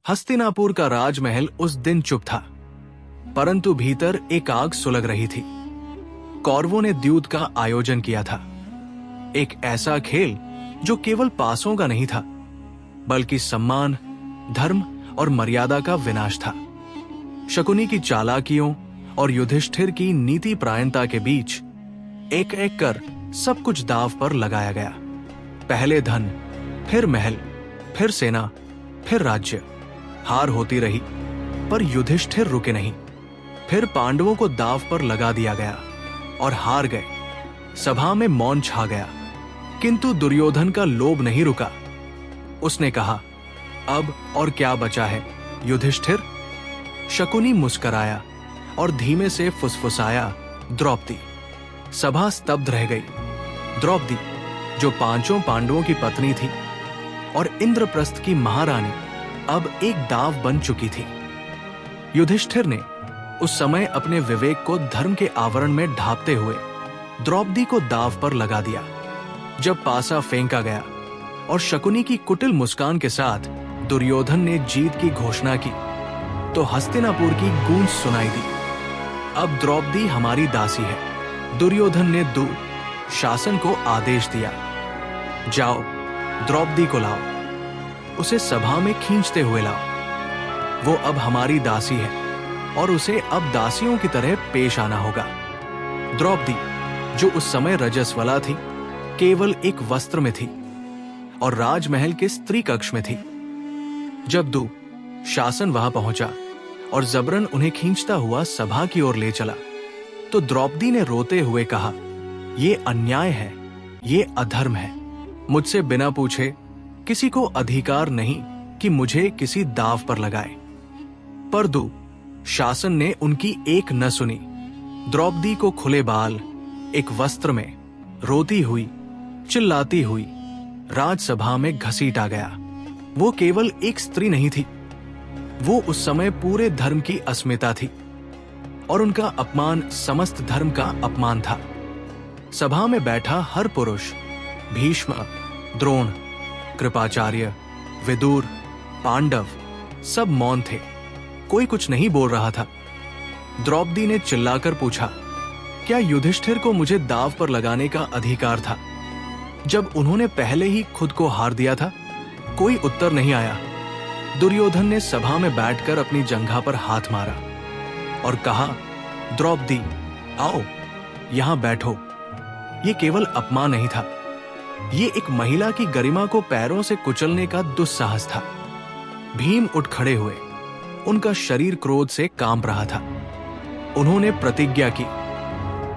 हस्तिनापुर का राजमहल उस दिन चुप था, परंतु भीतर एक आग सुलग रही थी। कौरवों ने द्यूत का आयोजन किया था, एक ऐसा खेल जो केवल पासों का नहीं था, बल्कि सम्मान, धर्म और मर्यादा का विनाश था। शकुनी की चालाकियों और युधिष्ठिर की नीति प्रायणता के बीच एक एक कर सब कुछ दांव पर लगाया गया। पहले धन, फिर महल, फिर सेना, फिर राज्य। हार होती रही, पर युधिष्ठिर रुके नहीं। फिर पांडवों को दांव पर लगा दिया गया और हार गए। सभा में मौन छा गया, किंतु दुर्योधन का लोभ नहीं रुका। उसने कहा, अब और क्या बचा है युधिष्ठिर? शकुनी मुस्कराया और धीमे से फुसफुसाया, द्रौपदी। सभा स्तब्ध रह गई। द्रौपदी, जो पांचों पांडवों की पत्नी थी और इंद्रप्रस्थ की महारानी, अब एक दाव बन चुकी थी। युधिष्ठिर ने उस समय अपने विवेक को धर्म के आवरण में ढांपते हुए द्रौपदी को दाव पर लगा दिया। जब पासा फेंका गया और शकुनी की कुटिल मुस्कान के साथ दुर्योधन ने जीत की घोषणा की, तो हस्तिनापुर की गूंज सुनाई दी, अब द्रौपदी हमारी दासी है। दुर्योधन ने शासन को आदेश दिया, जाओ द्रौपदी को लाओ, उसे सभा में खींचते हुए लाओ। वो अब हमारी दासी है और उसे अब दासियों की तरह पेश आना होगा। द्रौपदी, जो उस समय रजस्वला थी, केवल एक वस्त्र में थी और राजमहल के स्त्री कक्ष में थी। जब शासन वहां पहुंचा और जबरन उन्हें खींचता हुआ सभा की ओर ले चला, तो द्रौपदी ने रोते हुए कहा, ये अन्याय है, ये अधर्म है। मुझसे बिना पूछे किसी को अधिकार नहीं कि मुझे किसी दाव पर लगाए। पर शासन ने उनकी एक न सुनी। द्रौपदी को खुले बाल, एक वस्त्र में, रोती हुई, चिल्लाती हुई राजसभा में घसीटा गया। वो केवल एक स्त्री नहीं थी, वो उस समय पूरे धर्म की अस्मिता थी और उनका अपमान समस्त धर्म का अपमान था। सभा में बैठा हर पुरुष, भीष्म, द्रोण, कृपाचार्य, विदुर, पांडव, सब मौन थे। कोई कुछ नहीं बोल रहा था। द्रौपदी ने चिल्लाकर पूछा, क्या युधिष्ठिर को मुझे दाव पर लगाने का अधिकार था, जब उन्होंने पहले ही खुद को हार दिया था? कोई उत्तर नहीं आया। दुर्योधन ने सभा में बैठकर अपनी जंघा पर हाथ मारा और कहा, द्रौपदी, आओ यहां बैठो। ये केवल अपमान नहीं था, ये एक महिला की गरिमा को पैरों से कुचलने का दुस्साहस था। भीम उठ खड़े हुए, उनका शरीर क्रोध से कांप रहा था। उन्होंने प्रतिज्ञा की,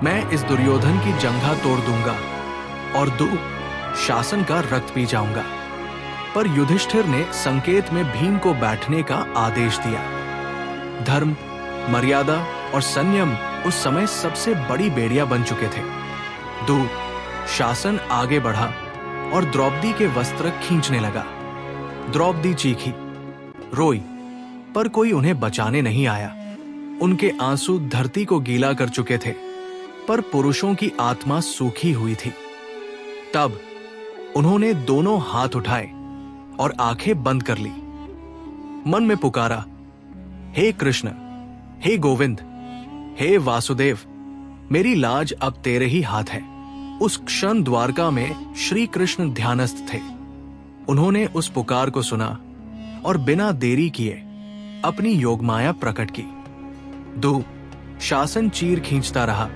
मैं इस दुर्योधन की जंघा तोड़ दूंगा और शासन का रक्त पी जाऊंगा। पर युधिष्ठिर ने संकेत में भीम को बैठने का आदेश दिया। धर्म, मर्यादा और संयम उस समय सबसे बड़ी बेड़ियां बन चुके थे। शासन आगे बढ़ा और द्रौपदी के वस्त्र खींचने लगा। द्रौपदी चीखी, रोई, पर कोई उन्हें बचाने नहीं आया। उनके आंसू धरती को गीला कर चुके थे, पर पुरुषों की आत्मा सूखी हुई थी। तब उन्होंने दोनों हाथ उठाए और आंखें बंद कर ली। मन में पुकारा, हे कृष्ण, हे गोविंद, हे वासुदेव, मेरी लाज अब तेरे ही हाथ है। उस क्षण द्वारका में श्री कृष्ण ध्यानस्थ थे। उन्होंने उस पुकार को सुना और बिना देरी किए अपनी योगमाया प्रकट की। शासन चीर खींचता रहा,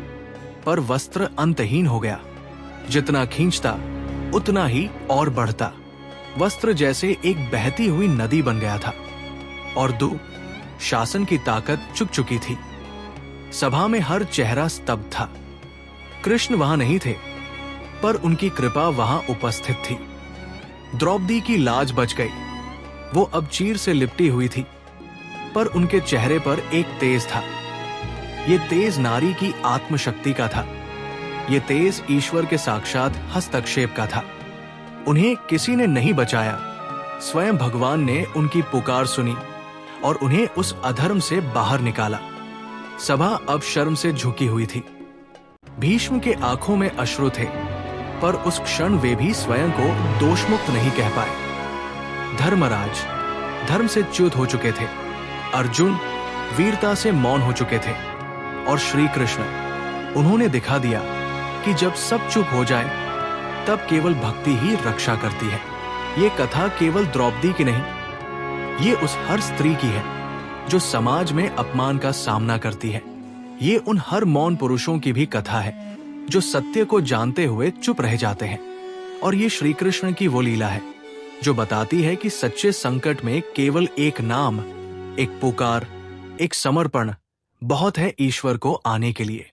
पर वस्त्र अंतहीन हो गया। जितना खींचता उतना ही और बढ़ता। वस्त्र जैसे एक बहती हुई नदी बन गया था और शासन की ताकत चुक चुकी थी। सभा में हर चेहरा स्तब्ध था। कृष्ण वहां नहीं थे, पर उनकी कृपा वहां उपस्थित थी। द्रौपदी की लाज बच गई। वो अब चीर से लिपटी हुई थी, पर उनके चेहरे पर एक तेज था। ये तेज नारी की आत्मशक्ति का था। ये तेज ईश्वर के साक्षात हस्तक्षेप का था। उन्हें किसी ने नहीं बचाया। स्वयं भगवान ने उनकी पुकार सुनी और उन्हें उस अधर्म से बाहर निकाला। सभा अब शर्म से झुकी हुई थी। भीष्म के आंखों में अश्रु थे, पर उस क्षण वे भी स्वयं को दोषमुक्त नहीं कह पाए। धर्मराज, धर्म से च्युत हो चुके थे, अर्जुन वीरता से मौन हो चुके थे, और श्री कृष्ण उन्होंने दिखा दिया कि जब सब चुप हो जाए तब केवल भक्ति ही रक्षा करती है। ये कथा केवल द्रौपदी की नहीं, ये उस हर स्त्री की है जो समाज में अपमान का सामना करती है। ये उन हर मौन पुरुषों की भी कथा है जो सत्य को जानते हुए चुप रह जाते हैं। और ये श्री कृष्ण की वो लीला है जो बताती है कि सच्चे संकट में केवल एक नाम, एक पुकार, एक समर्पण बहुत है ईश्वर को आने के लिए।